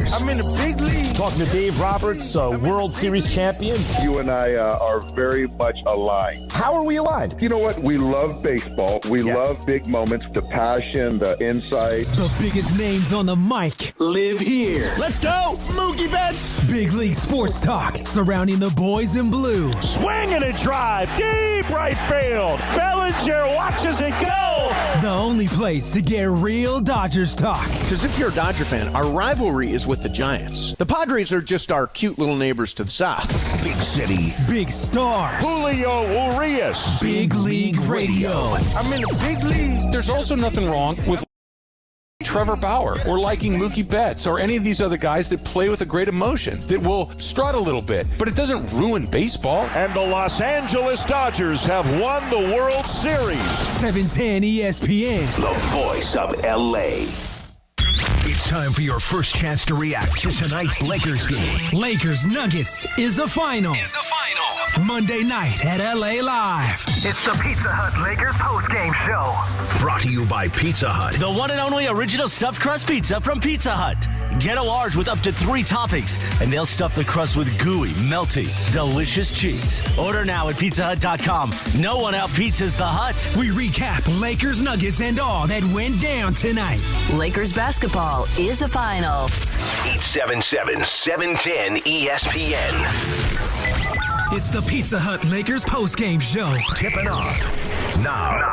Lakers. I'm in the big league. Talking to Dave Roberts, World Series champion. You and I are very much aligned. How are we aligned? You know what? We love baseball. We love big moments, the passion, the insight. The biggest names on the mic live here. Let's go, Mookie Betts. Big League Sports Talk surrounding the boys in blue. Swing and a drive, deep right field. Bellinger watches it go. The only place to get real Dodgers talk. Because if you're a Dodger fan, our rivalry is with the Giants. The Padres are just our cute little neighbors to the south. Big city. Big stars. Julio Urias. Big League Radio. I'm in the big league. There's also nothing wrong with Trevor Bauer or liking Mookie Betts or any of these other guys that play with a great emotion, that will strut a little bit, but it doesn't ruin baseball. And the Los Angeles Dodgers have won the World Series. 710 ESPN. The voice of L.A. It's time for your first chance to react to tonight's Lakers game. Lakers Nuggets is a final. Monday night at LA Live. It's the Pizza Hut Lakers postgame show. Brought to you by Pizza Hut. The one and only original stuffed crust pizza from Pizza Hut. Get a large with up to 3 toppings, and they'll stuff the crust with gooey, melty, delicious cheese. Order now at pizzahut.com. No one out-pizzas the Hut. We recap Lakers Nuggets and all that went down tonight. Lakers basketball is a final. 877-710 ESPN. It's the Pizza Hut Lakers postgame show. Tipping off now.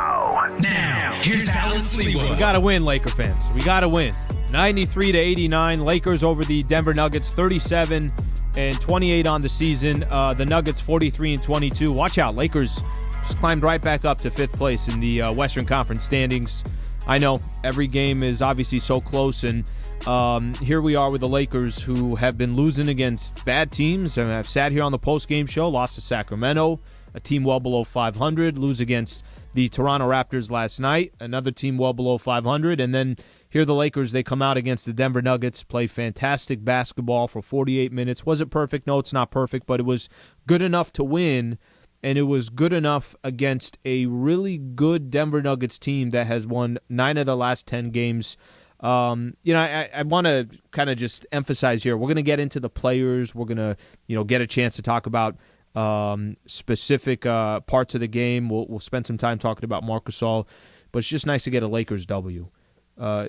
Here's Allen Sliwa. We got to win, Laker fans. We got to win. 93-89, Lakers over the Denver Nuggets, 37-28 on the season. The Nuggets 43-22. Watch out, Lakers just climbed right back up to 5th place in the Western Conference standings. I know every game is obviously so close, and here we are with the Lakers, who have been losing against bad teams. I mean, I've sat here on the postgame show, lost to Sacramento, a team well below 500, lose against the Toronto Raptors last night, another team well below 500, and then here the Lakers, they come out against the Denver Nuggets, play fantastic basketball for 48 minutes. Was it perfect? No, it's not perfect, but it was good enough to win, and it was good enough against a really good Denver Nuggets team that has won 9 of the last 10 games. I want to kind of just emphasize here, we're going to get into the players. We're going to, get a chance to talk about specific parts of the game. We'll spend some time talking about Marc Gasol, but it's just nice to get a Lakers W.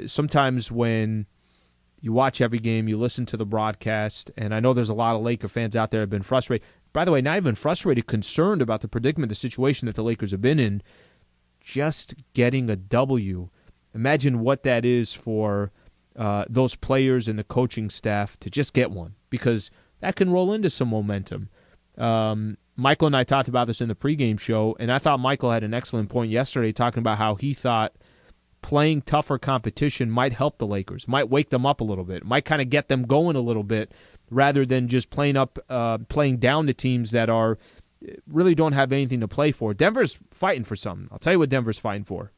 Sometimes when you watch every game, you listen to the broadcast, and I know there's a lot of Laker fans out there that have been frustrated. By the way, not even frustrated, concerned about the predicament, the situation that the Lakers have been in. Just getting a W. Imagine what that is for those players and the coaching staff to just get one, because that can roll into some momentum. Michael and I talked about this in the pregame show, and I thought Michael had an excellent point yesterday talking about how he thought playing tougher competition might help the Lakers, might wake them up a little bit, might kind of get them going a little bit, rather than just playing down to teams that really don't have anything to play for. Denver's fighting for something. I'll tell you what Denver's fighting for.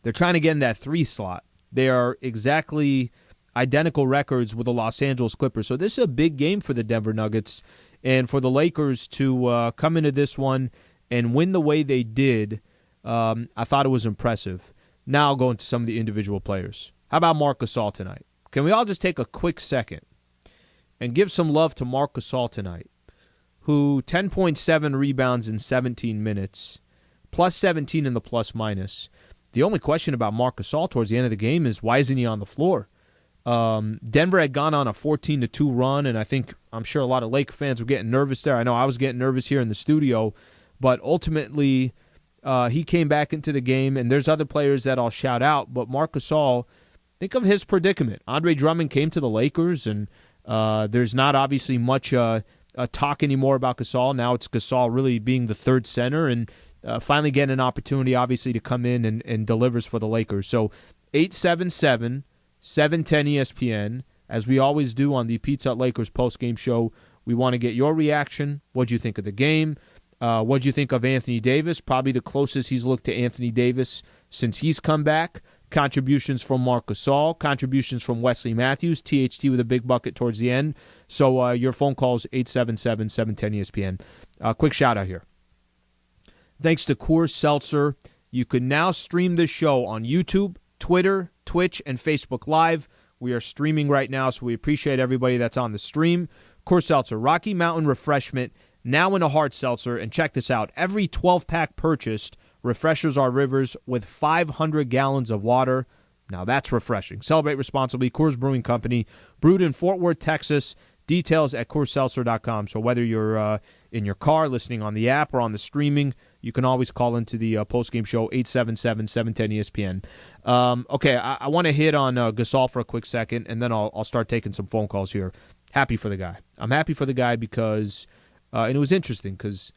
They're trying to get in that 3 slot. They are exactly identical records with the Los Angeles Clippers. So this is a big game for the Denver Nuggets, and for the Lakers to come into this one and win the way they did, I thought it was impressive. Now I'll go into some of the individual players. How about Marc Gasol tonight? Can we all just take a quick second and give some love to Marc Gasol tonight, who 10.7 rebounds in 17 minutes, plus 17 in the plus-minus. The only question about Marc Gasol towards the end of the game is, why isn't he on the floor? Denver had gone on a 14-2 run, and I'm sure a lot of Lake fans were getting nervous there. I know I was getting nervous here in the studio, but ultimately he came back into the game, and there's other players that I'll shout out, but Marc Gasol, think of his predicament. Andre Drummond came to the Lakers, and there's not obviously much talk anymore about Gasol. Now it's Gasol really being the third center, and finally getting an opportunity, obviously, to come in and delivers for the Lakers. So 877-710 ESPN, as we always do on the Pizza Hut Lakers postgame show. We want to get your reaction. What do you think of the game? What do you think of Anthony Davis? Probably the closest he's looked to Anthony Davis since he's come back. Contributions from Marc Gasol, contributions from Wesley Matthews, THT with a big bucket towards the end. So your phone calls 877-710 ESPN. Quick shout out here. Thanks to Coors Seltzer, you can now stream this show on YouTube, Twitter, Twitch, and Facebook Live We are streaming right now, so we appreciate everybody that's on the stream. Coors Seltzer, Rocky Mountain Refreshment, now in a hard seltzer. And check this out. Every 12-pack purchased refreshes our rivers with 500 gallons of water. Now that's refreshing. Celebrate responsibly. Coors Brewing Company, brewed in Fort Worth, Texas. Details at CoorsSeltzer.com. So whether you're in your car, listening on the app, or on the streaming, you can always call into the postgame show, 877-710-ESPN. Okay, I want to hit on Gasol for a quick second, and then I'll start taking some phone calls here. Happy for the guy. I'm happy for the guy because, and it was interesting because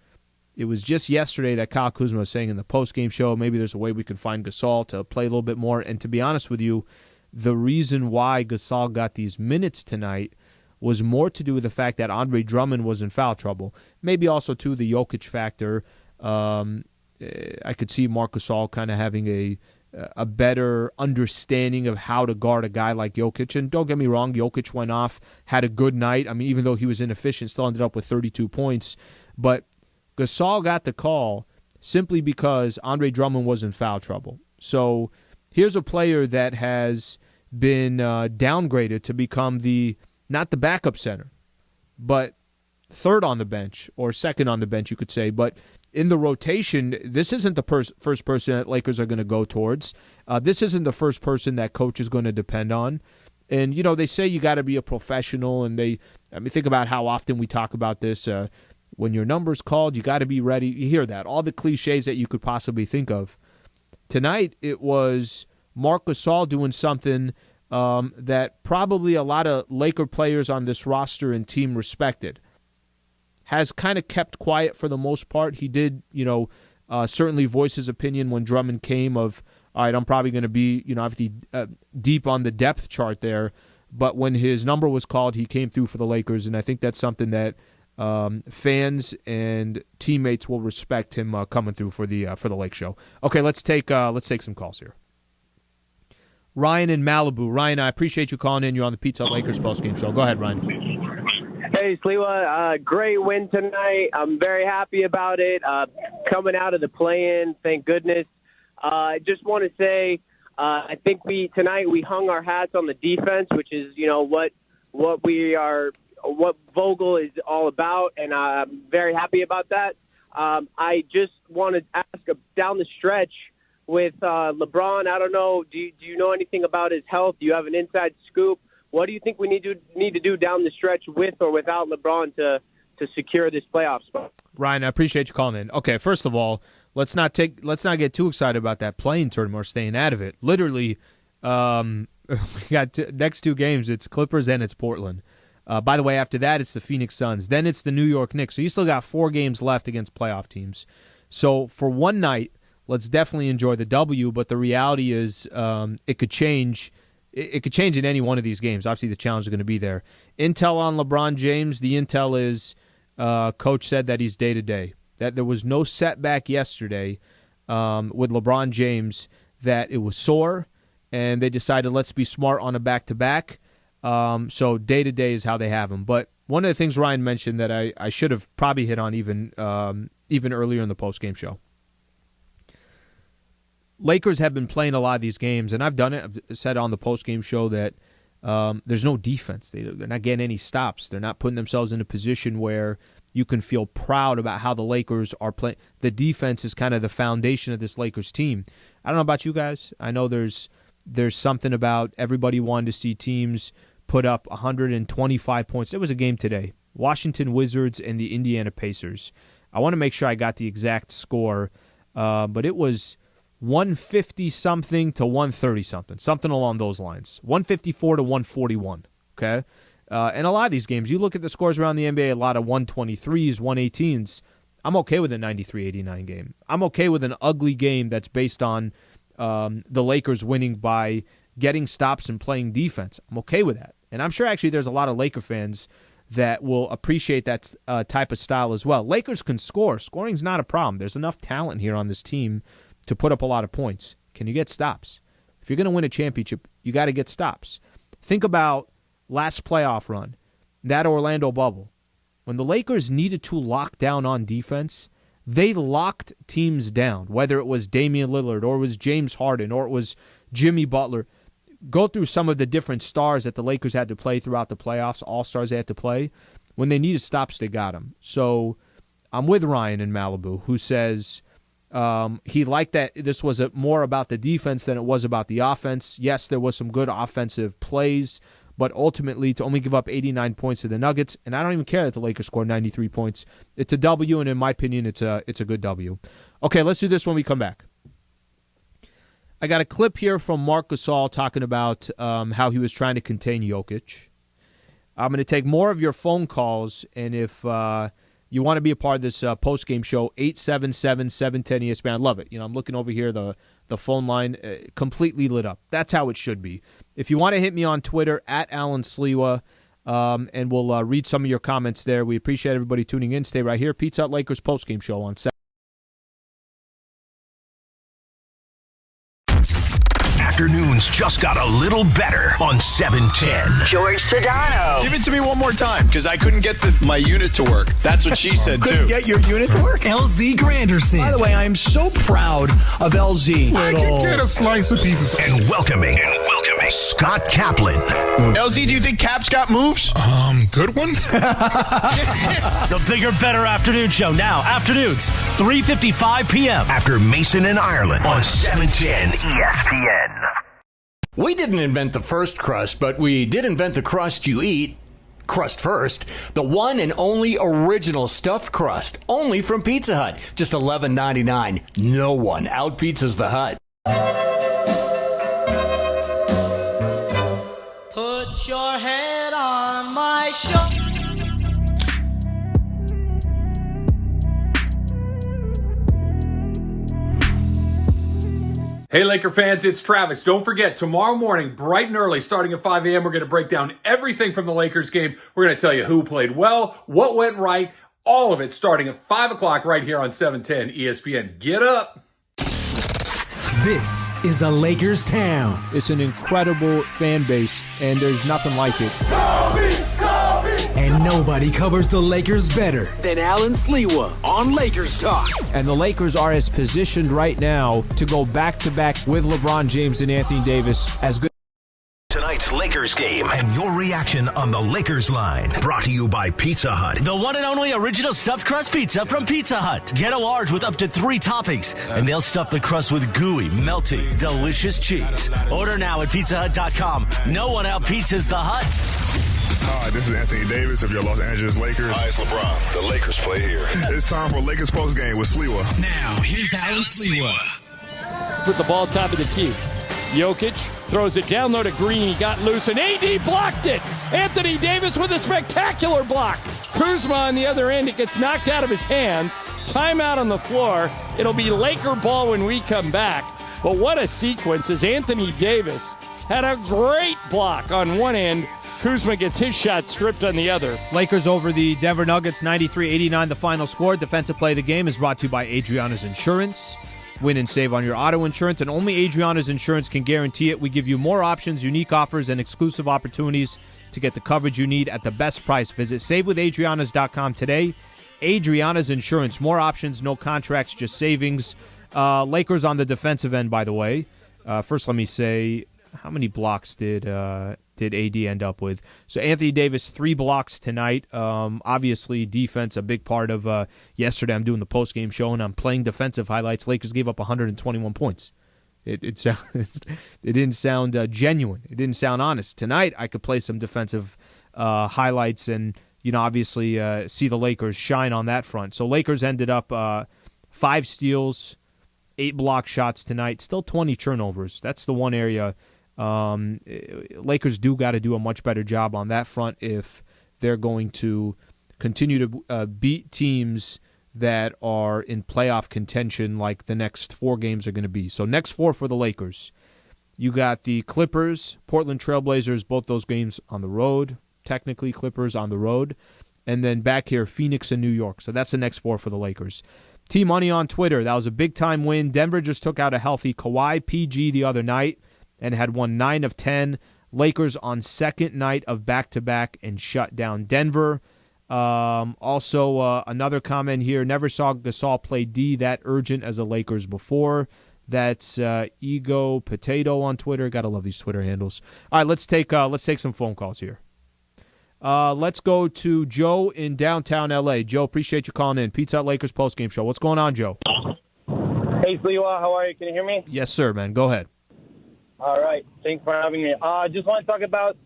it was just yesterday that Kyle Kuzma was saying in the postgame show, maybe there's a way we can find Gasol to play a little bit more. And to be honest with you, the reason why Gasol got these minutes tonight was more to do with the fact that Andre Drummond was in foul trouble. Maybe also, too, the Jokic factor. I could see Marc Gasol kind of having a better understanding of how to guard a guy like Jokic. And don't get me wrong, Jokic went off, had a good night. I mean, even though he was inefficient, still ended up with 32 points. But Gasol got the call simply because Andre Drummond was in foul trouble. So here's a player that has been downgraded to become not the backup center, but third on the bench, or second on the bench, you could say. But in the rotation, this isn't the first person that Lakers are going to go towards. This isn't the first person that coach is going to depend on. And, they say you got to be a professional, and think about how often we talk about this. When your number's called, you got to be ready. You hear that. All the cliches that you could possibly think of. Tonight, it was Marc Gasol doing something that probably a lot of Laker players on this roster and team respected. Has kind of kept quiet for the most part. He did, certainly voice his opinion when Drummond came of, all right, I'm probably going to be, obviously deep on the depth chart there. But when his number was called, he came through for the Lakers, and I think that's something that fans and teammates will respect him coming through for the Lake Show. Okay, let's take some calls here. Ryan in Malibu. Ryan, I appreciate you calling in. You're on the Pizza Hut Lakers postgame show. Go ahead, Ryan. Hey, Sliwa. Great win tonight. I'm very happy about it. Coming out of the play-in, thank goodness. I just want to say, I think tonight we hung our hats on the defense, which is what Vogel is all about, and I'm very happy about that. I just want to ask down the stretch with LeBron. I don't know. Do you know anything about his health? Do you have an inside scoop? What do you think we need to do down the stretch with or without LeBron to secure this playoff spot? Ryan, I appreciate you calling in. Okay, first of all, let's not get too excited about that playing tournament or staying out of it. Literally, we got next two games. It's Clippers and it's Portland. By the way, after that, it's the Phoenix Suns. Then it's the New York Knicks. So you still got 4 games left against playoff teams. So for one night, let's definitely enjoy the W. But the reality is, it could change. It could change in any one of these games. Obviously, the challenge is going to be there. Intel on LeBron James. The intel is, Coach said that he's day-to-day. That there was no setback yesterday with LeBron James, that it was sore, and they decided let's be smart on a back-to-back. So day-to-day is how they have him. But one of the things Ryan mentioned that I should have probably hit on even earlier in the postgame show. Lakers have been playing a lot of these games, and I've done it. I've said on the postgame show that there's no defense. They're not getting any stops. They're not putting themselves in a position where you can feel proud about how the Lakers are playing. The defense is kind of the foundation of this Lakers team. I don't know about you guys. I know there's something about everybody wanting to see teams put up 125 points. There was a game today, Washington Wizards and the Indiana Pacers. I want to make sure I got the exact score, but it was 150-something to 130-something, something along those lines. 154 to 141, okay? And a lot of these games, you look at the scores around the NBA, a lot of 123s, 118s. I'm okay with a 93-89 game. I'm okay with an ugly game that's based on the Lakers winning by getting stops and playing defense. I'm okay with that. And I'm sure actually there's a lot of Laker fans that will appreciate that type of style as well. Lakers can score. Scoring's not a problem. There's enough talent here on this team to put up a lot of points. Can you get stops? If you're going to win a championship, you got to get stops. Think about last playoff run, that Orlando bubble. When the Lakers needed to lock down on defense, they locked teams down, whether it was Damian Lillard or it was James Harden or it was Jimmy Butler. go through some of the different stars that the Lakers had to play throughout the playoffs, all-stars they had to play, when they needed stops, they got them. So I'm with Ryan in Malibu, who says he liked that this was more about the defense than it was about the offense. Yes, there was some good offensive plays, but ultimately to only give up 89 points to the Nuggets, and I don't even care that the Lakers scored 93 points. It's a W, and in my opinion, it's a good W. Okay, let's do this when we come back. I got a clip here from Marc Gasol talking about how he was trying to contain Jokic. I'm going to take more of your phone calls, and if you want to be a part of this post-game show, 877-710-ESPN. I love it. I'm looking over here, the phone line completely lit up. That's how it should be. If you want to hit me on Twitter, at Allen Sliwa, and we'll read some of your comments there. We appreciate everybody tuning in. Stay right here. Pizza Hut Lakers post-game show on 7. Afternoons just got a little better on 710. George Sedano. Give it to me one more time, because I couldn't get my unit to work. That's what she said, too. Couldn't get your unit to work? LZ Granderson. By the way, I am so proud of LZ. I can get a slice of pizza. And welcoming Scott Kaplan. LZ, do you think Cap's got moves? Good ones? The bigger, better afternoon show now. Afternoons, 3:55 p.m. After Mason and Ireland on 710 ESPN. We didn't invent the first crust, but we did invent the crust you eat. Crust first. The one and only original stuffed crust. Only from Pizza Hut. Just $11.99. No one out-pizzas the Hut. Put your head on my shoulder. Hey, Laker fans, it's Travis. Don't forget, tomorrow morning, bright and early, starting at 5 a.m., we're going to break down everything from the Lakers game. We're going to tell you who played well, what went right, all of it starting at 5 o'clock right here on 710 ESPN. Get up. This is a Lakers town. It's an incredible fan base, and there's nothing like it. And nobody covers the Lakers better than Allen Sliwa on Lakers Talk. And the Lakers are as positioned right now to go back-to-back with LeBron James and Anthony Davis as good. Tonight's Lakers game and your reaction on the Lakers line. Brought to you by Pizza Hut. The one and only original stuffed crust pizza from Pizza Hut. Get a large with up to 3 toppings, and they'll stuff the crust with gooey, melty, delicious cheese. Order now at pizzahut.com. No one out-pizzas the Hut. Hi, this is Anthony Davis of your Los Angeles Lakers. Hi, it's LeBron. The Lakers play here. It's time for Lakers postgame with Sliwa. Now, here's Allen Sliwa. Put the ball top of the key. Jokic throws it down low to Green. He got loose, and AD blocked it. Anthony Davis with a spectacular block. Kuzma on the other end. It gets knocked out of his hands. Timeout on the floor. It'll be Laker ball when we come back. But what a sequence as Anthony Davis had a great block on one end. Kuzma gets his shot stripped on the other. Lakers over the Denver Nuggets, 93-89 the final score. Defensive play of the game is brought to you by Adriana's Insurance. Win and save on your auto insurance, and only Adriana's Insurance can guarantee it. We give you more options, unique offers, and exclusive opportunities to get the coverage you need at the best price. Visit SaveWithAdrianas.com today. Adriana's Insurance, more options, no contracts, just savings. Lakers on the defensive end, by the way. First, let me say, how many blocks did AD end up with? So Anthony Davis, 3 blocks tonight. Obviously, defense, a big part of yesterday. I'm doing the postgame show, and I'm playing defensive highlights. Lakers gave up 121 points. It didn't sound genuine. It didn't sound honest. Tonight, I could play some defensive highlights and, obviously see the Lakers shine on that front. So Lakers ended up 5 steals, 8 block shots tonight, still 20 turnovers. That's the one area Lakers do got to do a much better job on that front if they're going to continue to beat teams that are in playoff contention like the next 4 games are going to be. So next 4 for the Lakers. You got the Clippers, Portland Trailblazers, both those games on the road. Technically, Clippers on the road. And then back here, Phoenix and New York. So that's the next 4 for the Lakers. T-Money on Twitter. That was a big-time win. Denver just took out a healthy Kawhi PG the other night and had won 9 of 10. Lakers on second night of back-to-back and shut down Denver. Also, another comment here. Never saw Gasol play D that urgent as the Lakers before. That's Ego Potato on Twitter. Gotta love these Twitter handles. All right, let's take some phone calls here. Let's go to Joe in downtown L.A. Joe, appreciate you calling in. Pizza Hut Lakers postgame show. What's going on, Joe? Hey, Sliwa, how are you? Can you hear me? Yes, sir, man. Go ahead. All right. Thanks for having me. I just want to talk about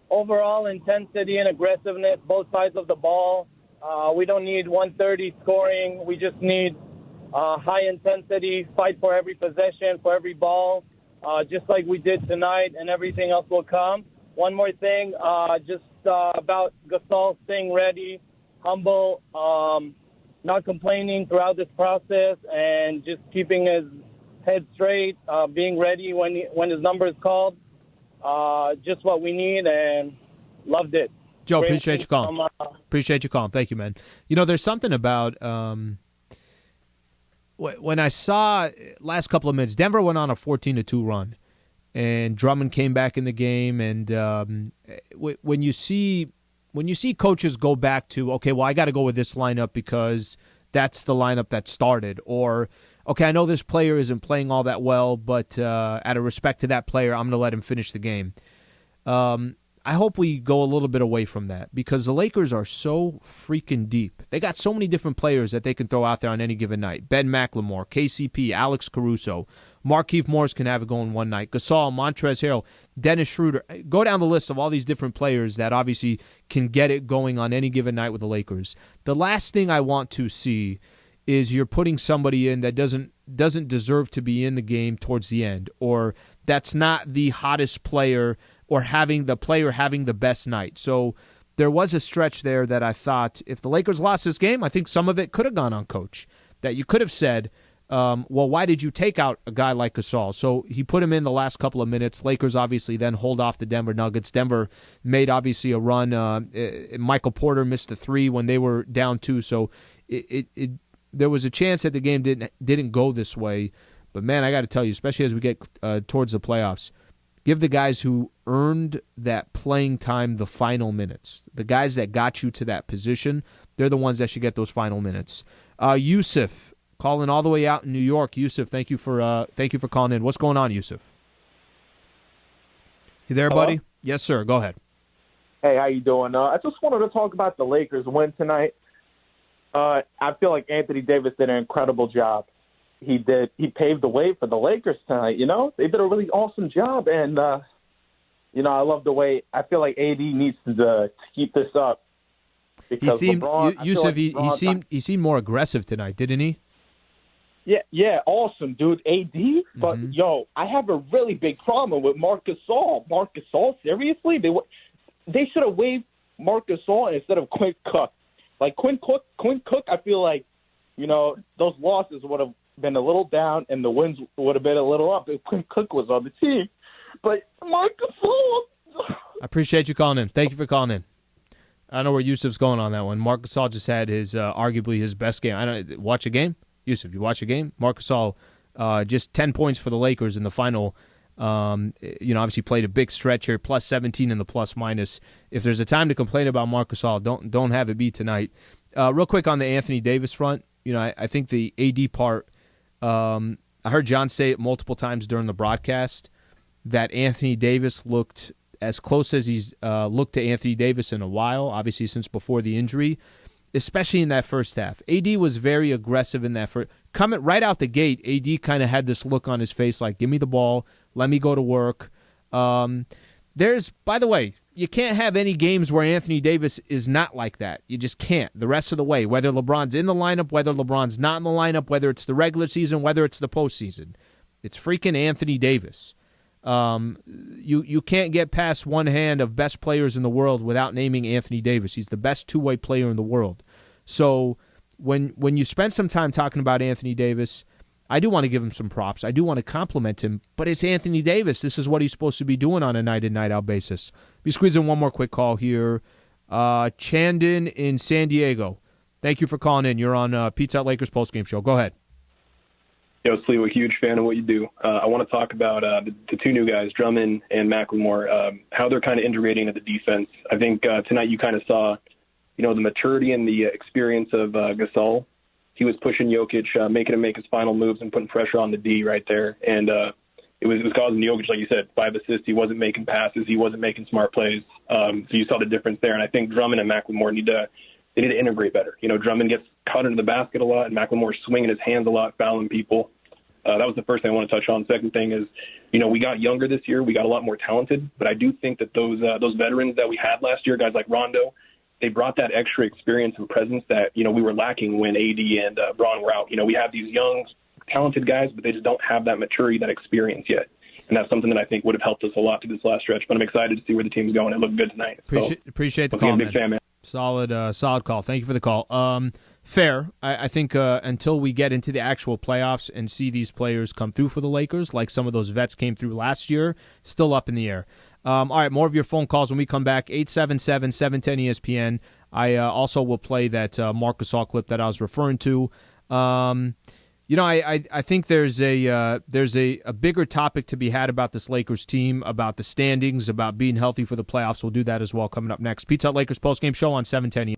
overall intensity and aggressiveness, both sides of the ball. We don't need 130 scoring. We just need high intensity, fight for every possession, for every ball, just like we did tonight, and everything else will come. One more thing, about Gasol staying ready, humble, not complaining throughout this process, and just keeping his head straight, being ready when his number is called. Just what we need, and loved it. Joe, appreciate you calling. Appreciate you calling. Thank you, man. You know, there's something about when I saw last couple of minutes, Denver went on a 14-2 run, and Drummond came back in the game. And when you see coaches go back to, okay, well, I got to go with this lineup because that's the lineup that started, or okay, I know this player isn't playing all that well, but out of respect to that player, I'm going to let him finish the game. I hope we go a little bit away from that because the Lakers are so freaking deep. They got so many different players that they can throw out there on any given night. Ben McLemore, KCP, Alex Caruso, Markieff Morris can have it going one night. Gasol, Montrezl Harrell, Dennis Schroeder. Go down the list of all these different players that obviously can get it going on any given night with the Lakers. The last thing I want to see is you're putting somebody in that doesn't deserve to be in the game towards the end, or that's not the hottest player, or having the best night. So there was a stretch there that I thought if the Lakers lost this game, I think some of it could have gone on coach. That you could have said, well, why did you take out a guy like Gasol? So he put him in the last couple of minutes. Lakers obviously then hold off the Denver Nuggets. Denver made obviously a run. Michael Porter missed a three when they were down 2. So there was a chance that the game didn't go this way. But, man, I got to tell you, especially as we get towards the playoffs, give the guys who earned that playing time the final minutes. The guys that got you to that position, they're the ones that should get those final minutes. Yusuf, calling all the way out in New York. Yusuf, thank you for calling in. What's going on, Yusuf? You there, Hello? buddy? Yes, sir. Go ahead. Hey, how you doing? I just wanted to talk about the Lakers win tonight. I feel like Anthony Davis did an incredible job. He paved the way for the Lakers tonight, you know? They did a really awesome job, and, I love the way – I feel like AD needs to keep this up. Because he seemed more aggressive tonight, didn't he? Yeah, awesome, dude. AD, but, I have a really big problem with Marc Gasol. Marc Gasol, seriously? They should have waived Marc Gasol instead of Quinn Cook. Like, Quinn Cook, I feel like, those losses would have been a little down and the wins would have been a little up if Quinn Cook was on the team. But Marc Gasol... I appreciate you calling in. Thank you for calling in. I don't know where Yusuf's going on that one. Marc Gasol just had his arguably his best game. Watch a game? Yusuf, you watch a game? Marc Gasol, just 10 points for the Lakers in the final. Obviously played a big stretch here, plus 17 in the plus-minus. If there's a time to complain about Marc Gasol, don't have it be tonight. Real quick on the Anthony Davis front, I think the AD part, I heard John say it multiple times during the broadcast that Anthony Davis looked as close as he's looked to Anthony Davis in a while, obviously since before the injury, especially in that first half. AD was very aggressive in that first. Coming right out the gate, AD kind of had this look on his face like, give me the ball, let me go to work. By the way, you can't have any games where Anthony Davis is not like that. You just can't. The rest of the way, whether LeBron's in the lineup, whether LeBron's not in the lineup, whether it's the regular season, whether it's the postseason. It's freaking Anthony Davis. You can't get past one hand of best players in the world without naming Anthony Davis. He's the best two-way player in the world. So when you spend some time talking about Anthony Davis, I do want to give him some props. I do want to compliment him, but it's Anthony Davis. This is what he's supposed to be doing on a night-in, night-out basis. We squeeze in one more quick call here. Chandon in San Diego. Thank you for calling in. You're on Pizza Hut Lakers postgame show. Go ahead. Yo, Sliwa, huge fan of what you do. I want to talk about the two new guys, Drummond and McLemore, how they're kind of integrating into the defense. I think tonight you kind of saw, the maturity and the experience of Gasol. he was pushing Jokic, making him make his final moves and putting pressure on the D right there. And it was causing Jokic, like you said, 5 assists. He wasn't making passes. He wasn't making smart plays. So you saw the difference there. And I think Drummond and McLemore need to integrate better. Drummond gets caught into the basket a lot, and McLemore's swinging his hands a lot, fouling people. That was the first thing I want to touch on. Second thing is, we got younger this year. We got a lot more talented. But I do think that those veterans that we had last year, guys like Rondo, they brought that extra experience and presence that, we were lacking when AD and Braun were out. We have these young, talented guys, but they just don't have that maturity, that experience yet. And that's something that I think would have helped us a lot to this last stretch. But I'm excited to see where the team's going. It looked good tonight. Appreciate the call, big fan, man. Solid call. Thank you for the call. Fair. I think until we get into the actual playoffs and see these players come through for the Lakers, like some of those vets came through last year, still up in the air. All right, more of your phone calls when we come back. 877-710-ESPN. I also will play that Marc Gasol clip that I was referring to. I think there's a bigger topic to be had about this Lakers team, about the standings, about being healthy for the playoffs. We'll do that as well coming up next. Pizza Hut Lakers postgame show on 710.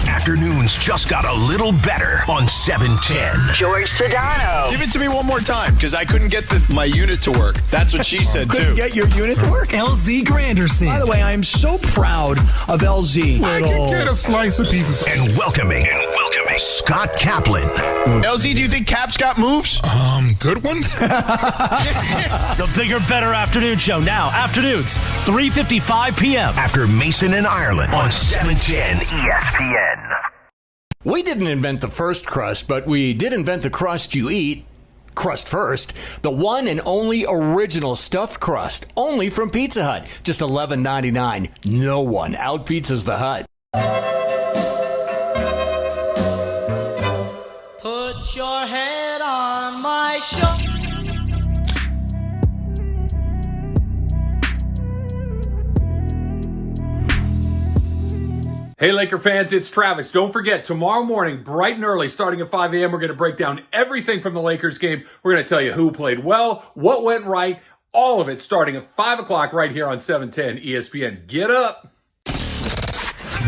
Afternoons just got a little better on 710. George Sedano. Give it to me one more time, because I couldn't get my unit to work. That's what she said, too. Couldn't get your unit to work? LZ Granderson. By the way, I am so proud of LZ. I can get a slice of pizza. And welcoming Scott Kaplan. LZ, do you think Cap's got moves? Good ones? The bigger, better afternoon show now. Afternoons, 3:55 p.m. After Mason and Ireland on 710 ESPN. We didn't invent the first crust, but we did invent the crust you eat. Crust first. The one and only original stuffed crust. Only from Pizza Hut. Just $11.99. No one out-pizzas the Hut. Put your head on my shoulder. Hey, Laker fans, it's Travis. Don't forget, tomorrow morning, bright and early, starting at 5 a.m., we're going to break down everything from the Lakers game. We're going to tell you who played well, what went right, all of it starting at 5 o'clock right here on 710 ESPN. Get up.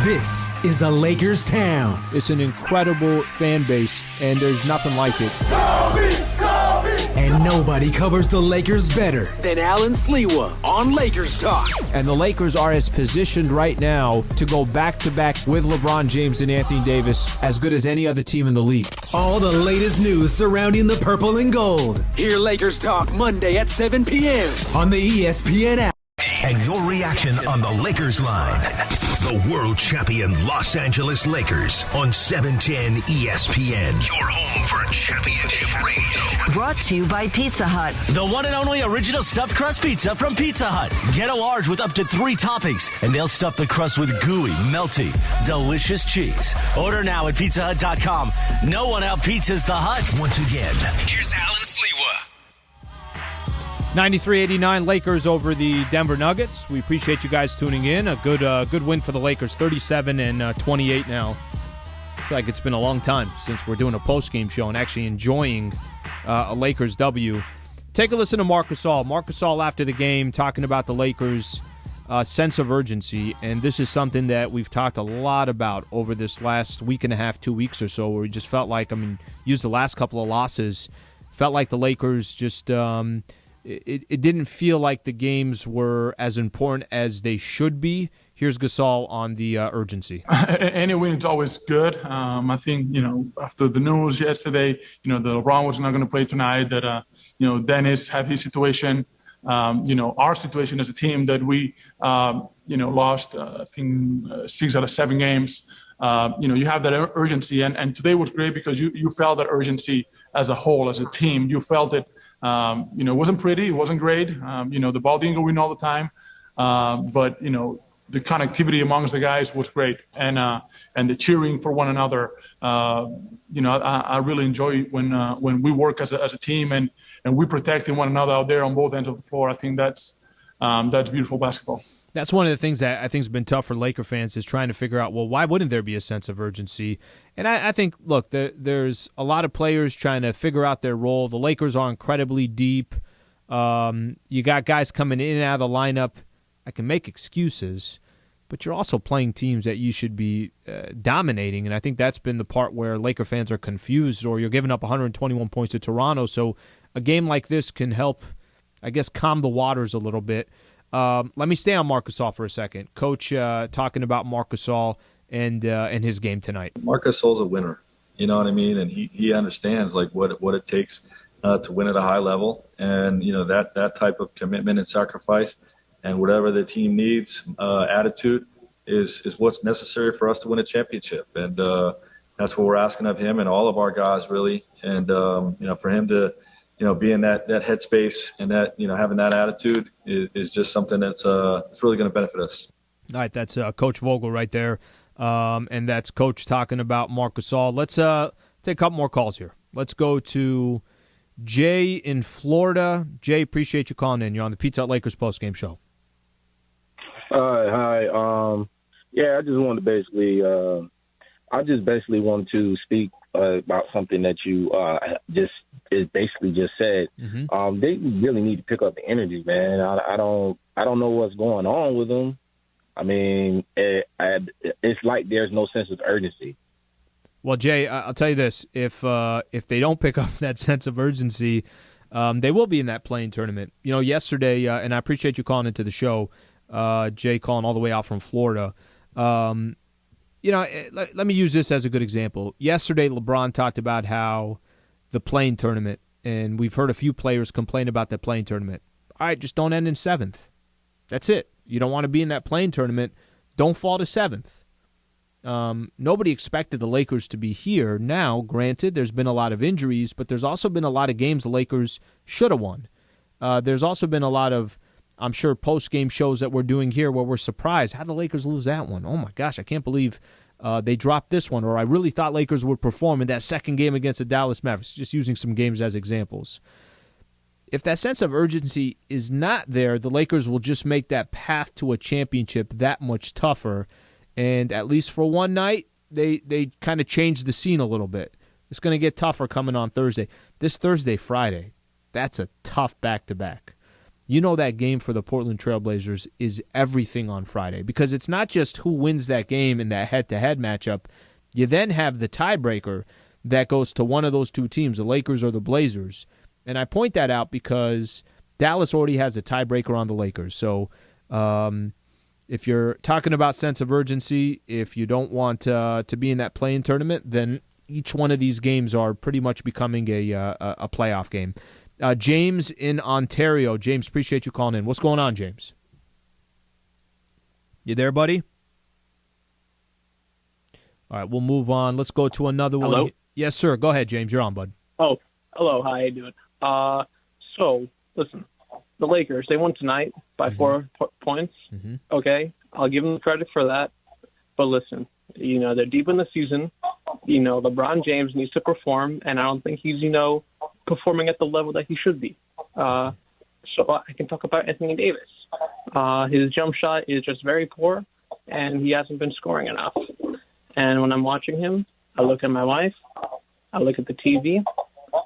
This is a Lakers town. It's an incredible fan base, and there's nothing like it. And nobody covers the Lakers better than Allen Sliwa on Lakers Talk. And the Lakers are as positioned right now to go back-to-back with LeBron James and Anthony Davis as good as any other team in the league. All the latest news surrounding the purple and gold. Hear Lakers Talk Monday at 7 p.m. on the ESPN app. And your reaction on the Lakers line. The world champion Los Angeles Lakers on 710 ESPN. Your home for championship radio. Brought to you by Pizza Hut. The one and only original stuffed crust pizza from Pizza Hut. Get a large with up to 3 toppings, and they'll stuff the crust with gooey, melty, delicious cheese. Order now at pizzahut.com. No one out-pizzas the Hut. Once again, here's Allen Sliwa. 93-89 Lakers over the Denver Nuggets. We appreciate you guys tuning in. A good win for the Lakers, 37-28 now. I feel like it's been a long time since we're doing a post-game show and actually enjoying a Lakers W. Take a listen to Marc Gasol. Marc Gasol after the game talking about the Lakers' sense of urgency, and this is something that we've talked a lot about over this last week and a half, 2 weeks or so, where we just felt like, use the last couple of losses, felt like the Lakers just... It didn't feel like the games were as important as they should be. Here's Gasol on the urgency. Any win is always good. I think, after the news yesterday, the LeBron was not going to play tonight, that, Dennis had his situation, our situation as a team that we, lost, I think, 6 out of 7 games. You have that urgency. And today was great because you felt that urgency as a whole, as a team. You felt it. It wasn't pretty. It wasn't great. The ball didn't go in all the time. But, the connectivity amongst the guys was great. And the cheering for one another, I really enjoy when we work as a team and we protecting one another out there on both ends of the floor. I think that's beautiful basketball. That's one of the things that I think has been tough for Laker fans is trying to figure out, well, why wouldn't there be a sense of urgency? And I think, look, there's a lot of players trying to figure out their role. The Lakers are incredibly deep. You got guys coming in and out of the lineup. I can make excuses, but you're also playing teams that you should be dominating, and I think that's been the part where Laker fans are confused, or you're giving up 121 points to Toronto, so a game like this can help, I guess, calm the waters a little bit. Let me stay on Marc Gasol for a second. Coach talking about Marc Gasol and his game tonight. Marc Gasol's a winner, you know what I mean, and he understands like what it takes to win at a high level, and that type of commitment and sacrifice and whatever the team needs attitude is what's necessary for us to win a championship, and that's what we're asking of him and all of our guys really, and for him to be in that headspace and that having that attitude is just something that's it's really going to benefit us. All right, that's Coach Vogel right there, and that's Coach talking about Marc Gasol. Let's take a couple more calls here. Let's go to Jay in Florida. Jay, appreciate you calling in. You're on the Pizza Hut Lakers postgame show. Hi. I just wanted to basically want to speak about something that you just said. Mm-hmm. They really need to pick up the energy, man. I don't know what's going on with them. I mean, it's like there's no sense of urgency. Well, Jay, I'll tell you this: if they don't pick up that sense of urgency, they will be in that play-in tournament. Yesterday, and I appreciate you calling into the show. Jay calling all the way out from Florida. Let me use this as a good example. Yesterday, LeBron talked about how the play-in tournament, and we've heard a few players complain about the play-in tournament. All right, just don't end in 7th. That's it. You don't want to be in that play-in tournament. Don't fall to 7th. Nobody expected the Lakers to be here. Now, granted, there's been a lot of injuries, but there's also been a lot of games the Lakers should have won. There's also been a lot of, I'm sure, post-game shows that we're doing here where we're surprised. How did the Lakers lose that one? Oh, my gosh, I can't believe they dropped this one. Or I really thought Lakers would perform in that second game against the Dallas Mavericks, just using some games as examples. If that sense of urgency is not there, the Lakers will just make that path to a championship that much tougher. And at least for one night, they kind of changed the scene a little bit. It's going to get tougher coming on Thursday. This Thursday, Friday, that's a tough back-to-back. That game for the Portland Trailblazers is everything on Friday, because it's not just who wins that game in that head-to-head matchup. You then have the tiebreaker that goes to one of those two teams, the Lakers or the Blazers. And I point that out because Dallas already has a tiebreaker on the Lakers. So if you're talking about sense of urgency, if you don't want to be in that play-in tournament, then each one of these games are pretty much becoming a playoff game. James in Ontario. James, appreciate you calling in. What's going on, James? You there, buddy? All right, we'll move on. Let's go to another one. Yes, sir. Go ahead, James. You're on, bud. Oh, hello. How you doing? So, listen, the Lakers, they won tonight by 4 points. Mm-hmm. Okay, I'll give them credit for that. But listen, they're deep in the season. LeBron James needs to perform, and I don't think he's, performing at the level that he should be. So I can talk about Anthony Davis. His jump shot is just very poor, and he hasn't been scoring enough. And when I'm watching him, I look at my wife, I look at the TV,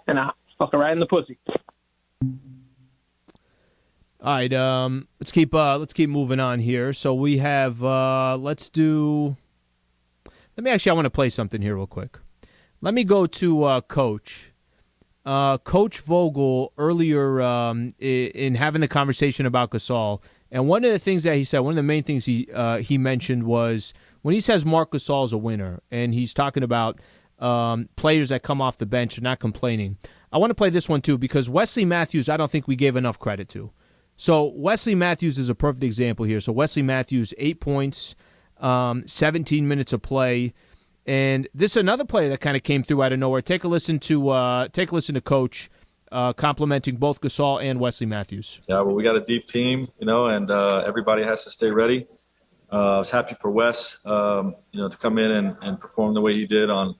and I fuck her right in the pussy. All right, let's keep moving on here. So we have I want to play something here real quick. Let me go to Coach. Coach Vogel earlier in having the conversation about Gasol, and one of the things that he said, one of the main things he mentioned was when he says Marc Gasol is a winner, and he's talking about players that come off the bench and not complaining. I want to play this one too because Wesley Matthews, I don't think we gave enough credit to. So Wesley Matthews is a perfect example here. So Wesley Matthews, 8 points, 17 minutes of play. And this is another player that kind of came through out of nowhere. Take a listen to Coach complimenting both Gasol and Wesley Matthews. Yeah, well, we got a deep team, and everybody has to stay ready. I was happy for Wes, to come in and perform the way he did on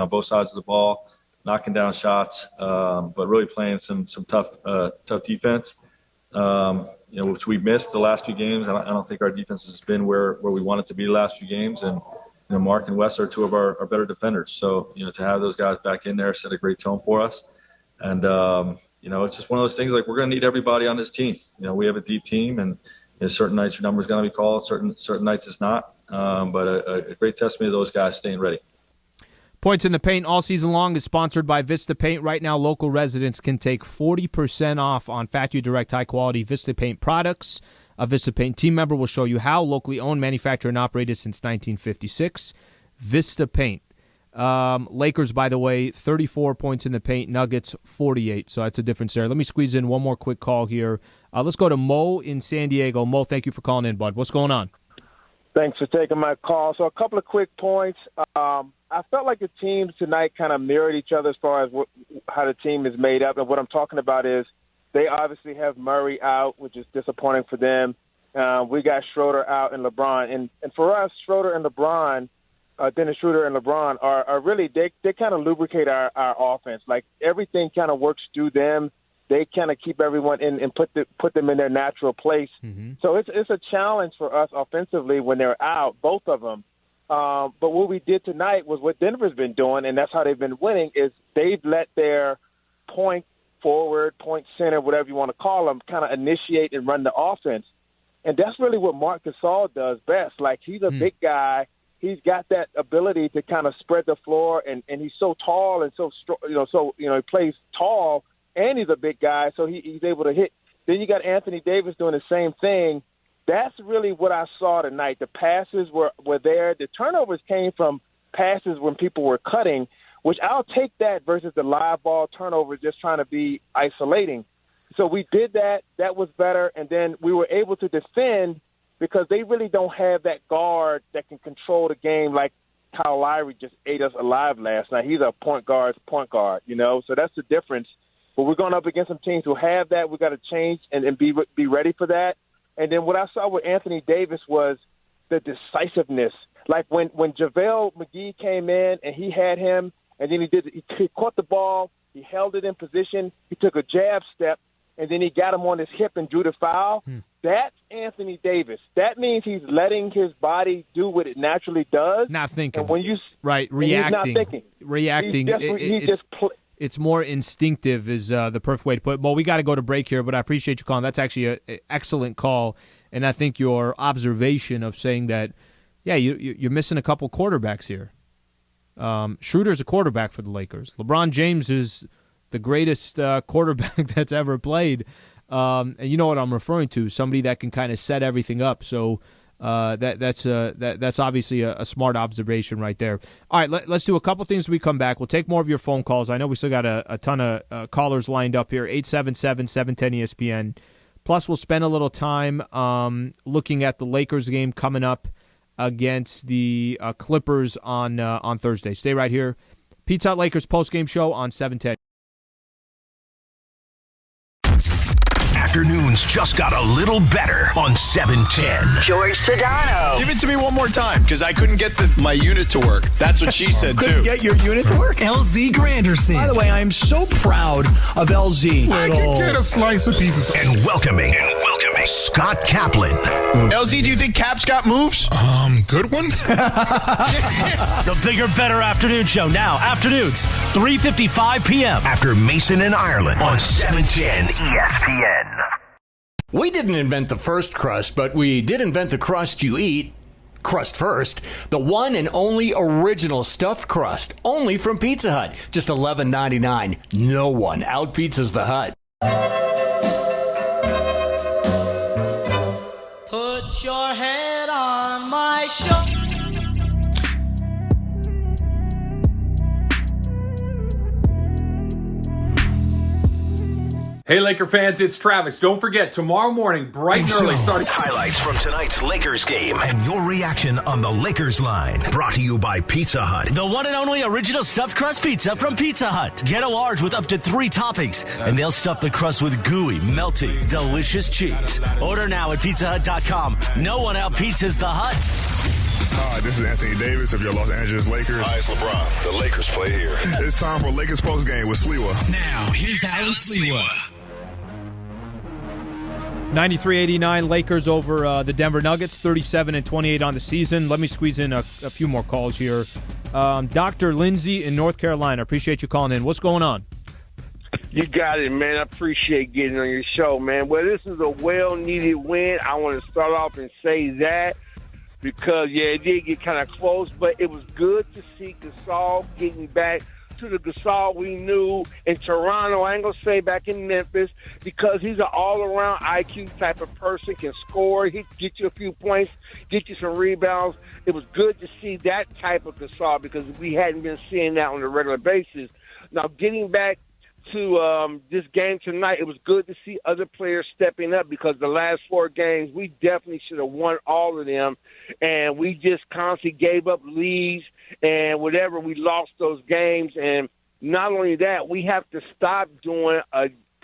both sides of the ball, knocking down shots, but really playing some tough defense. Which we missed the last few games. I don't think our defense has been where we want it to be the last few games, and Mark and Wes are two of our better defenders. So, to have those guys back in there set a great tone for us. And, it's just one of those things, like, we're going to need everybody on this team. We have a deep team, and, certain nights your number is going to be called, certain nights it's not. But a great testament to those guys staying ready. Points in the Paint all season long is sponsored by Vista Paint. Right now, local residents can take 40% off on Factory Direct high-quality Vista Paint products. A Vista Paint team member will show you how. Locally owned, manufactured, and operated since 1956. Vista Paint. Lakers, by the way, 34 points in the paint. Nuggets, 48. So that's a difference there. Let me squeeze in one more quick call here. Let's go to Mo in San Diego. Mo, thank you for calling in, bud. What's going on? Thanks for taking my call. So a couple of quick points. I felt like the teams tonight kind of mirrored each other as far as how the team is made up. And what I'm talking about is they obviously have Murray out, which is disappointing for them. We got Schroeder out and LeBron. And for us, Schroeder and LeBron, Dennis Schroeder and LeBron are really, they kind of lubricate our offense. Like everything kind of works through them. They kind of keep everyone in and put them in their natural place. Mm-hmm. So it's a challenge for us offensively when they're out, both of them. But what we did tonight was what Denver's been doing, and that's how they've been winning, is they've let their point forward, point center, whatever you want to call them, kind of initiate and run the offense. And that's really what Marc Gasol does best. Like, he's a big guy. He's got that ability to kind of spread the floor, and he's so tall and so he plays tall, and he's a big guy, so he's able to hit. Then you got Anthony Davis doing the same thing. That's really what I saw tonight. The passes were there. The turnovers came from passes when people were cutting, which I'll take that versus the live ball turnovers just trying to be isolating. So we did that. That was better. And then we were able to defend because they really don't have that guard that can control the game like Kyle Lowry just ate us alive last night. He's a point guard, so that's the difference. But we're going up against some teams who have that. We got to change and be ready for that. And then what I saw with Anthony Davis was the decisiveness. Like when JaVale McGee came in and he had him, and then he caught the ball, he held it in position, he took a jab step, and then he got him on his hip and drew the foul. That's Anthony Davis. That means he's letting his body do what it naturally does. Not thinking. And when you reacting. He's not thinking. Reacting. It's more instinctive is the perfect way to put it. Well, we got to go to break here, but I appreciate you calling. That's actually an excellent call, and I think your observation of saying that, yeah, you're missing a couple quarterbacks here. Schroeder's a quarterback for the Lakers. LeBron James is the greatest quarterback that's ever played, and you know what I'm referring to, somebody that can kind of set everything up. So that's obviously a smart observation right there. All right, let's do a couple things when we come back. We'll take more of your phone calls. I know we still got a ton of callers lined up here, 877-710-ESPN. Plus, we'll spend a little time looking at the Lakers game coming up against the Clippers on Thursday. Stay right here. Pizza Hut Lakers postgame show on 710. Afternoons just got a little better on 710. George Sedano. Give it to me one more time, because I couldn't get my unit to work. That's what she said, too. Couldn't get your unit to work? LZ Granderson. By the way, I am so proud of LZ. I can get a slice of pizza. And welcoming Scott Kaplan. LZ, do you think Cap's got moves? Good ones? The bigger, better afternoon show now. Afternoons, 3:55 p.m. After Mason and Ireland on 710 ESPN. We didn't invent the first crust, but we did invent the crust you eat. Crust first. The one and only original stuffed crust. Only from Pizza Hut. Just $11.99. No one outpizzas the Hut. Put your head on my shoulder. Hey, Laker fans, it's Travis. Don't forget, tomorrow morning, bright and early, starting highlights from tonight's Lakers game and your reaction on the Lakers line. Brought to you by Pizza Hut. The one and only original stuffed crust pizza from Pizza Hut. Get a large with up to 3 toppings, and they'll stuff the crust with gooey, melty, delicious cheese. Order now at pizzahut.com. No one outpizzas the Hut. Hi, this is Anthony Davis of your Los Angeles Lakers. Hi, it's LeBron. The Lakers play here. It's time for Lakers Postgame with Sliwa. Now, here's Allen Sliwa. 93-89 Lakers over the Denver Nuggets, 37-28 on the season. Let me squeeze in a few more calls here. Dr. Lindsay in North Carolina, appreciate you calling in. What's going on? You got it, man. I appreciate getting on your show, man. Well, this is a well-needed win. I want to start off and say that because, it did get kind of close, but it was good to see Gasol getting back to the Gasol we knew in Toronto. I ain't going to say back in Memphis because he's an all-around IQ type of person, can score, he can get you a few points, get you some rebounds. It was good to see that type of Gasol because we hadn't been seeing that on a regular basis. Now, getting back to this game tonight, it was good to see other players stepping up because the last 4 games, we definitely should have won all of them, and we just constantly gave up leads and whatever. We lost those games, and not only that, we have to stop doing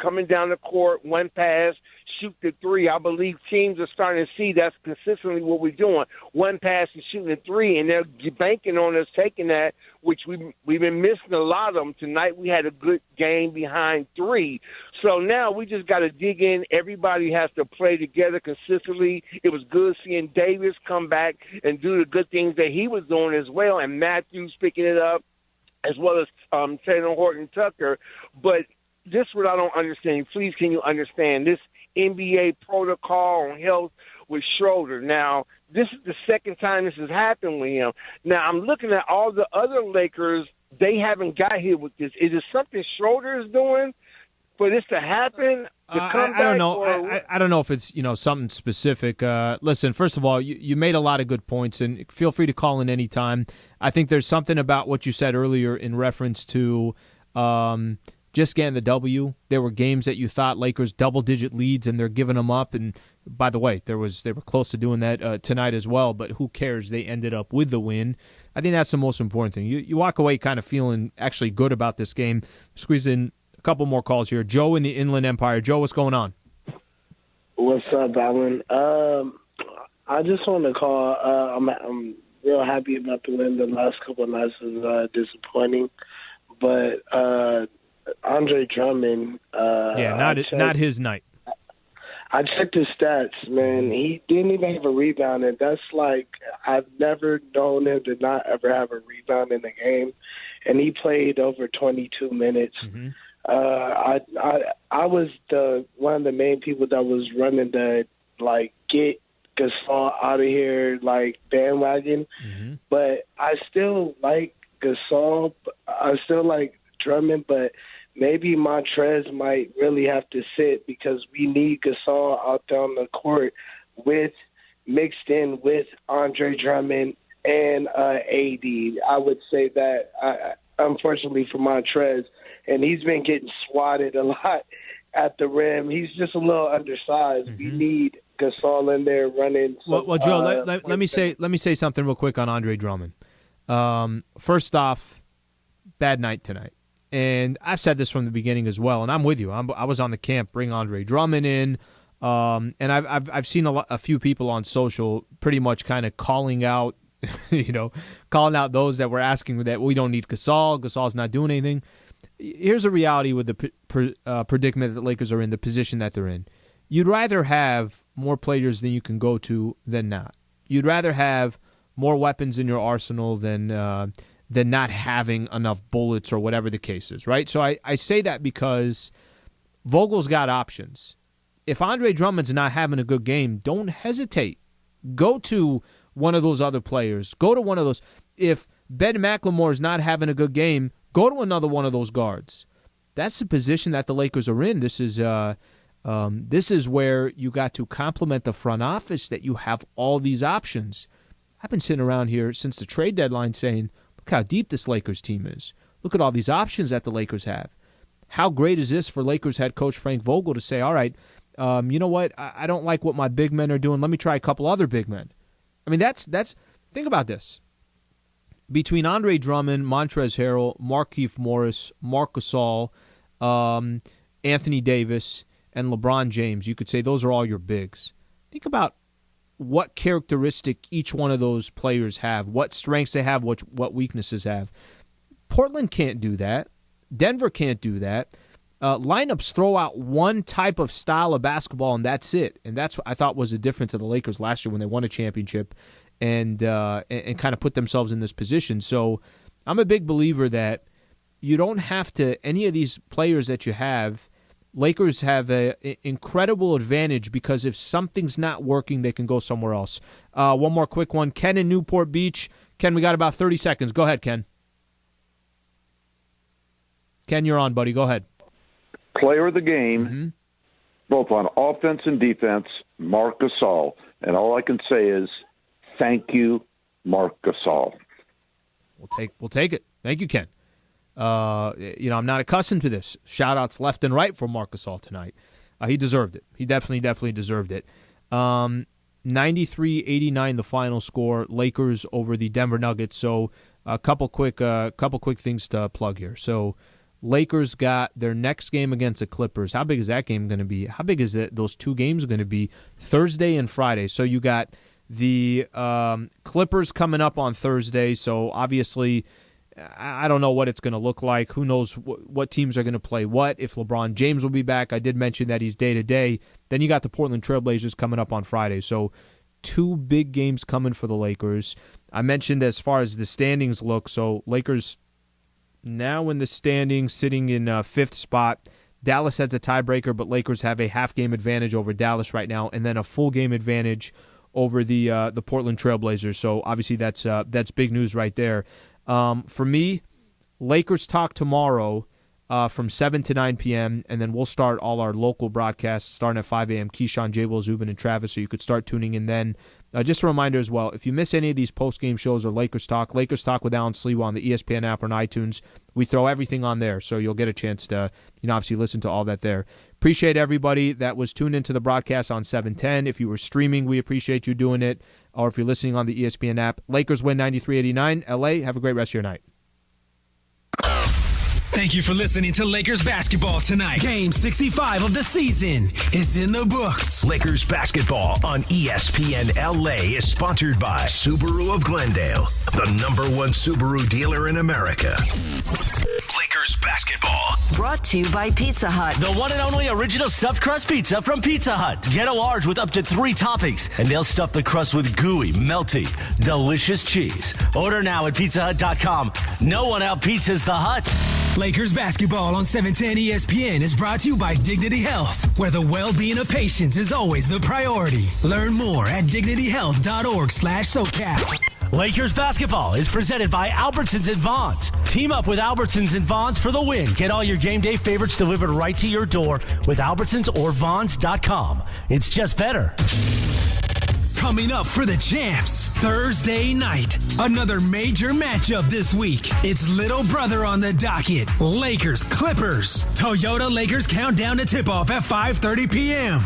coming down the court, one pass, shoot the 3. I believe teams are starting to see that's consistently what we're doing. One pass and shooting the 3, and they're banking on us taking that, which we've been missing a lot of them. Tonight we had a good game behind 3. So now we just got to dig in. Everybody has to play together consistently. It was good seeing Davis come back and do the good things that he was doing as well, and Matthews picking it up, as well as Taylor Horton-Tucker. But this is what I don't understand. Please, can you understand this NBA protocol on health with Schroeder? Now, this is the second time this has happened with him. Now, I'm looking at all the other Lakers. They haven't got here with this. Is it something Schroeder is doing for this to happen? I don't know. I don't know if it's something specific. Listen, first of all, you made a lot of good points, and feel free to call in any time. I think there's something about what you said earlier in reference to just getting the W. There were games that you thought Lakers double-digit leads, and they're giving them up. And by the way, they were close to doing that tonight as well. But who cares? They ended up with the win. I think that's the most important thing. You walk away kind of feeling actually good about this game. Squeeze in a couple more calls here. Joe in the Inland Empire. Joe, what's going on? What's up, Allen? I just want to call. I'm real happy about the win. The last couple of nights was disappointing, but Andre Drummond. Not his night. I checked his stats, man. He didn't even have a rebound, and that's like I've never known him to not ever have a rebound in the game. And he played over 22 minutes. Mm-hmm. I was one of the main people that was running the get Gasol out of here bandwagon. Mm-hmm. But I still like Gasol. I still like Drummond, but maybe Montrez might really have to sit because we need Gasol out there on the court mixed in with Andre Drummond and AD. I would say that, unfortunately for Montrez, and he's been getting swatted a lot at the rim. He's just a little undersized. Mm-hmm. We need Gasol in there running. Well, Joe, let me say something real quick on Andre Drummond. First off, bad night tonight. And I've said this from the beginning as well, and I'm with you. I was on the camp, bring Andre Drummond in, and I've seen a few people on social pretty much kind of calling out, calling out those that were asking that we don't need Gasol. Gasol's not doing anything. Here's a reality with the predicament that the Lakers are in, the position that they're in. You'd rather have more players than you can go to than not. You'd rather have more weapons in your arsenal than not having enough bullets or whatever the case is, right? So I say that because Vogel's got options. If Andre Drummond's not having a good game, don't hesitate. Go to one of those other players. Go to one of those. If Ben McLemore's not having a good game, go to another one of those guards. That's the position that the Lakers are in. This is where you got to compliment the front office that you have all these options. I've been sitting around here since the trade deadline saying, look how deep this Lakers team is. Look at all these options that the Lakers have. How great is this for Lakers head coach Frank Vogel to say, all right, you know what? I don't like what my big men are doing. Let me try a couple other big men. I mean, that's think about this. Between Andre Drummond, Montrezl Harrell, Markieff Morris, Marc Gasol, Anthony Davis, and LeBron James, you could say those are all your bigs. Think about what characteristic each one of those players have, what strengths they have, what weaknesses have. Portland can't do that. Denver can't do that. Lineups throw out one type of style of basketball, and that's it. And that's what I thought was the difference of the Lakers last year when they won a championship and kind of put themselves in this position. So I'm a big believer that you don't have to, any of these players that you have, Lakers have an incredible advantage because if something's not working, they can go somewhere else. One more quick one. Ken in Newport Beach. Ken, we got about 30 seconds. Go ahead, Ken. Ken, you're on, buddy. Go ahead. Player of the game, both on offense and defense, Marc Gasol. And all I can say is thank you, Marc Gasol. We'll take it. Thank you, Ken. I'm not accustomed to this. Shout-outs left and right for Marc Gasol tonight. He deserved it. He definitely deserved it. 93-89 the final score. Lakers over the Denver Nuggets. So a couple quick things to plug here. So Lakers got their next game against the Clippers. How big is that game going to be? How big is those two games going to be? Thursday and Friday. So you got the Clippers coming up on Thursday. So obviously, I don't know what it's going to look like. Who knows what teams are going to play what, if LeBron James will be back. I did mention that he's day-to-day. Then you got the Portland Trailblazers coming up on Friday. So two big games coming for the Lakers. I mentioned as far as the standings look, so Lakers now in the standings sitting in fifth spot. Dallas has a tiebreaker, but Lakers have a half-game advantage over Dallas right now, and then a full-game advantage over the Portland Trailblazers. So obviously that's big news right there. For me, Lakers talk tomorrow from 7 to 9 p.m., and then we'll start all our local broadcasts starting at 5 a.m. Keyshawn, J-Will, Zubin, and Travis, so you could start tuning in then. Just a reminder as well, if you miss any of these post-game shows or Lakers Talk with Allen Sliwa on the ESPN app or on iTunes, we throw everything on there, so you'll get a chance to obviously listen to all that there. Appreciate everybody that was tuned into the broadcast on 710. If you were streaming, we appreciate you doing it, or if you're listening on the ESPN app. Lakers win 93-89. LA, have a great rest of your night. Thank you for listening to Lakers basketball tonight. Game 65 of the season is in the books. Lakers basketball on ESPN LA is sponsored by Subaru of Glendale, the #1 Subaru dealer in America. Lakers basketball. Brought to you by Pizza Hut. The one and only original stuffed crust pizza from Pizza Hut. Get a large with up to 3 toppings, and they'll stuff the crust with gooey, melty, delicious cheese. Order now at pizzahut.com. No one out-pizzas the Hut. Lakers basketball on 710 ESPN is brought to you by Dignity Health, where the well-being of patients is always the priority. Learn more at dignityhealth.org/SoCal. Lakers basketball is presented by Albertsons and Vons. Team up with Albertsons and Vons for the win. Get all your game day favorites delivered right to your door with Albertsons or Vons.com. It's just better. Coming up for the champs, Thursday night. Another major matchup this week. It's little brother on the docket. Lakers, Clippers. Toyota Lakers countdown to tip-off at 5:30 p.m.